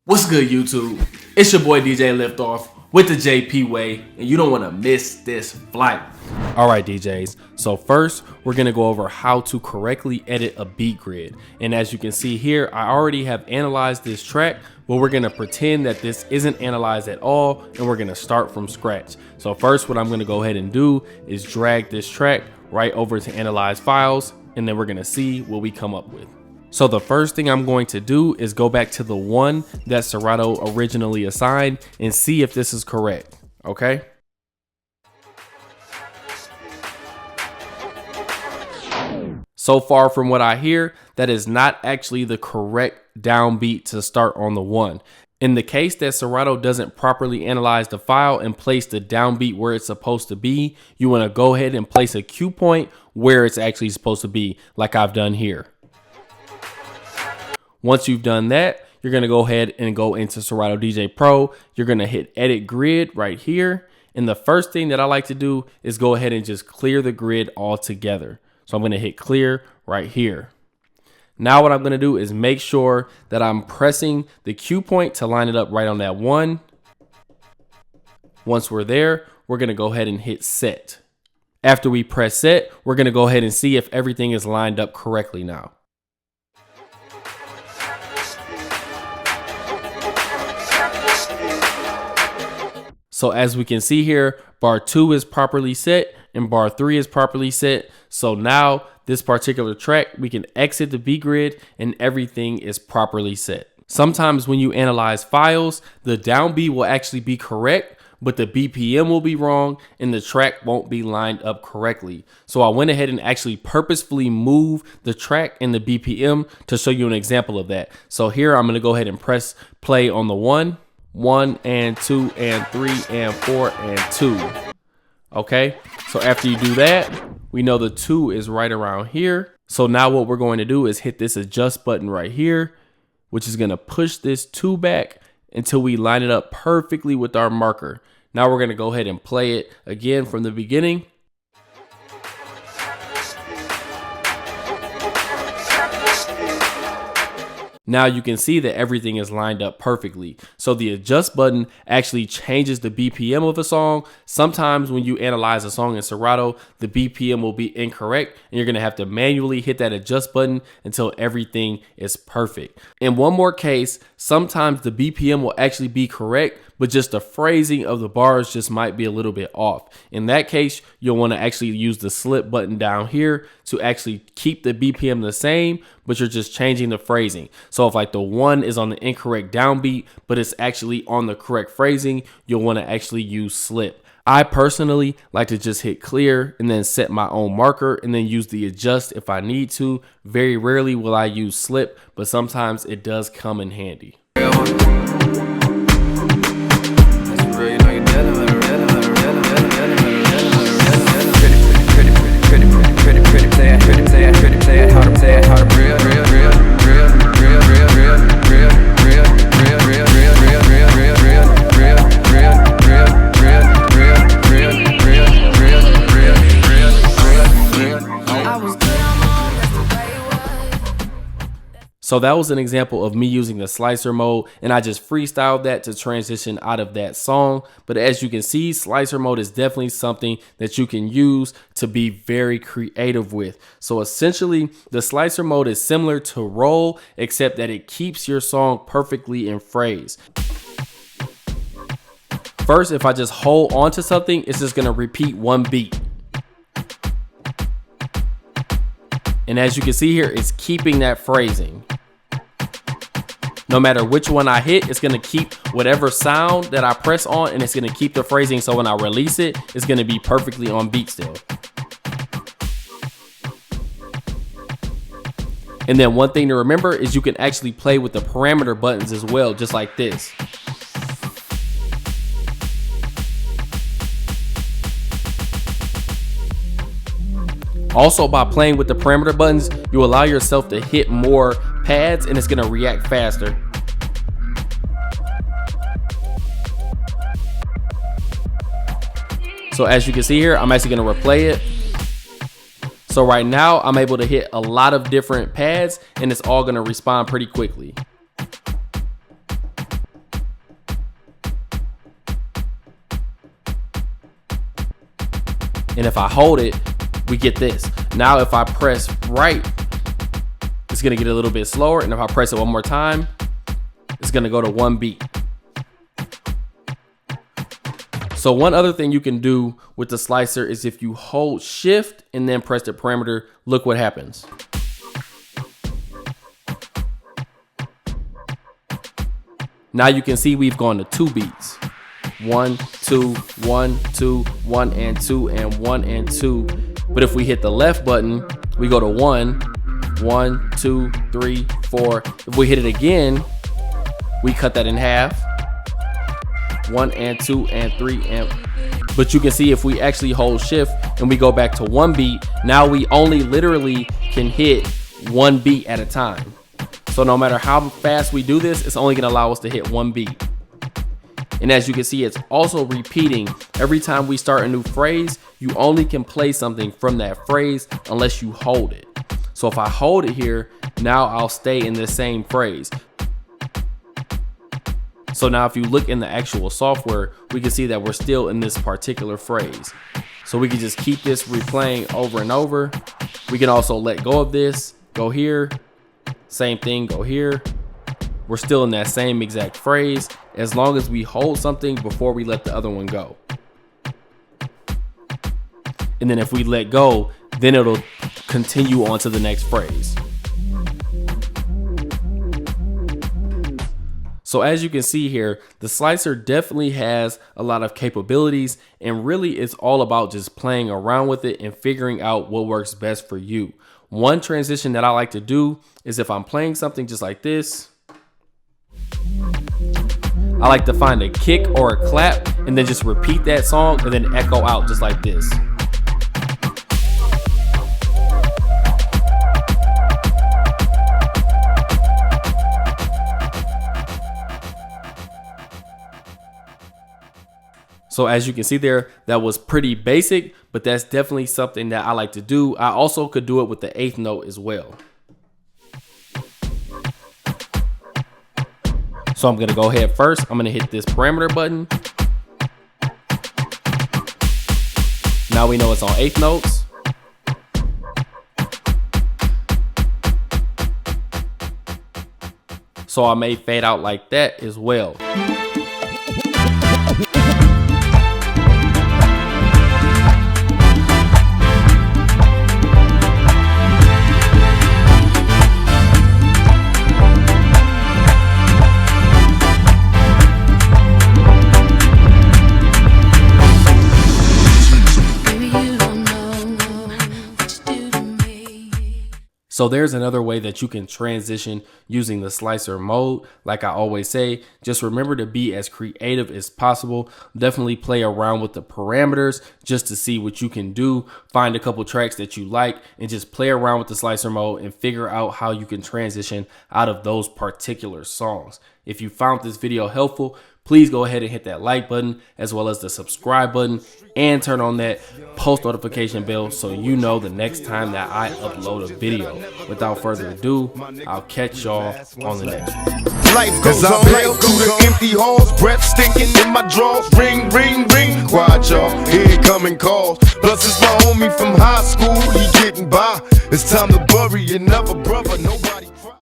What's good, YouTube? It's your boy DJ LiftOFF with the JP way, and you don't want to miss this flight. All right, DJs. So first, we're going to go over how to correctly edit a beat grid. And as you can see here, I already have analyzed this track, but we're going to pretend that this isn't analyzed at all, and we're going to start from scratch. So first, what I'm going to go ahead and do is drag this track right over to analyze files, and then we're going to see what we come up with. So the first thing I'm going to do is go back to the one that Serato originally assigned and see if this is correct, okay? So far from what I hear, that is not actually the correct downbeat to start on the one. In the case that Serato doesn't properly analyze the file and place the downbeat where it's supposed to be, you want to go ahead and place a cue point where it's actually supposed to be, like I've done here. Once you've done that, you're going to go ahead and go into Serato DJ Pro. You're going to hit edit grid right here. And the first thing that I like to do is go ahead and just clear the grid altogether. So I'm going to hit clear right here. Now what I'm going to do is make sure that I'm pressing the cue point to line it up right on that one. Once we're there, we're going to go ahead and hit set. After we press set, we're going to go ahead and see if everything is lined up correctly now. So as we can see here, bar 2 is properly set and bar 3 is properly set. So now this particular track, we can exit the beat grid and everything is properly set. Sometimes when you analyze files, the downbeat will actually be correct, but the BPM will be wrong and the track won't be lined up correctly. So I went ahead and actually purposefully moved the track and the BPM to show you an example of that. So here I'm going to go ahead and press play on the 1 and 2 and 3 and 4 and 2. Okay, so after you do that, we know the 2 is right around here. So now what we're going to do is hit this adjust button right here, which is going to push this 2 back until we line it up perfectly with our marker. Now we're going to go ahead and play it again from the beginning. Now you can see that everything is lined up perfectly. So the adjust button actually changes the BPM of a song. Sometimes when you analyze a song in Serato, the BPM will be incorrect and you're going to have to manually hit that adjust button until everything is perfect. In one more case, sometimes the BPM will actually be correct, but just the phrasing of the bars just might be a little bit off. In that case, you'll want to actually use the slip button down here to actually keep the BPM the same, but you're just changing the phrasing. So if like the 1 is on the incorrect downbeat, but it's actually on the correct phrasing, you'll want to actually use slip. I personally like to just hit clear and then set my own marker and then use the adjust if I need to. Very rarely will I use slip, but sometimes it does come in handy. So that was an example of me using the slicer mode, and I just freestyled that to transition out of that song. But as you can see, slicer mode is definitely something that you can use to be very creative with. So essentially, the slicer mode is similar to roll, except that it keeps your song perfectly in phrase. First, if I just hold on to something, it's just gonna repeat one beat. And as you can see here, it's keeping that phrasing. No matter which one I hit, it's going to keep whatever sound that I press on, and it's going to keep the phrasing. So when I release it, it's going to be perfectly on beat still. And then one thing to remember is you can actually play with the parameter buttons as well, just like this. Also, by playing with the parameter buttons, you allow yourself to hit more pads and it's going to react faster. So as you can see here, I'm actually going to replay it. So right now I'm able to hit a lot of different pads and it's all going to respond pretty quickly. And if I hold it, we get this. Now if I press right, it's gonna get a little bit slower. And if I press it one more time, it's gonna go to 1 beat. So one other thing you can do with the slicer is if you hold shift and then press the parameter, look what happens. Now you can see we've gone to 2 beats. 1, 2, 1, 2, 1 and 2 and 1 and 2. But if we hit the left button, we go to 1, 1, 2, 3, 4. If we hit it again, we cut that in half. 1 and 2 and 3 and. But you can see if we actually hold shift and we go back to 1 beat, now we only literally can hit 1 beat at a time. So no matter how fast we do this, it's only gonna allow us to hit 1 beat. And as you can see, it's also repeating. Every time we start a new phrase, you only can play something from that phrase unless you hold it. So if I hold it here, now I'll stay in the same phrase. So now if you look in the actual software, we can see that we're still in this particular phrase. So we can just keep this replaying over and over. We can also let go of this, go here, same thing, go here. We're still in that same exact phrase as long as we hold something before we let the other one go. And then if we let go, then it'll continue on to the next phrase. So as you can see here, the slicer definitely has a lot of capabilities, and really it's all about just playing around with it and figuring out what works best for you. One transition that I like to do is if I'm playing something just like this, I like to find a kick or a clap and then just repeat that song and then echo out just like this. So as you can see there, that was pretty basic, but that's definitely something that I like to do. I also could do it with the 8th note as well. So I'm gonna go ahead first. I'm gonna hit this parameter button. Now we know it's on 8th notes. So I may fade out like that as well. So there's another way that you can transition using the slicer mode. Like I always say, just remember to be as creative as possible. Definitely play around with the parameters just to see what you can do. Find a couple tracks that you like and just play around with the slicer mode and figure out how you can transition out of those particular songs. If you found this video helpful, please go ahead and hit that like button as well as the subscribe button and turn on that post notification bell so you know the next time that I upload a video. Without further ado, I'll catch y'all on the next one. Life goes on through the empty halls, breath stinking in my drawers. Ring, ring, ring, quiet y'all, incoming calls. Plus it's my homie from high school, he getting by. It's time to bury another brother, nobody.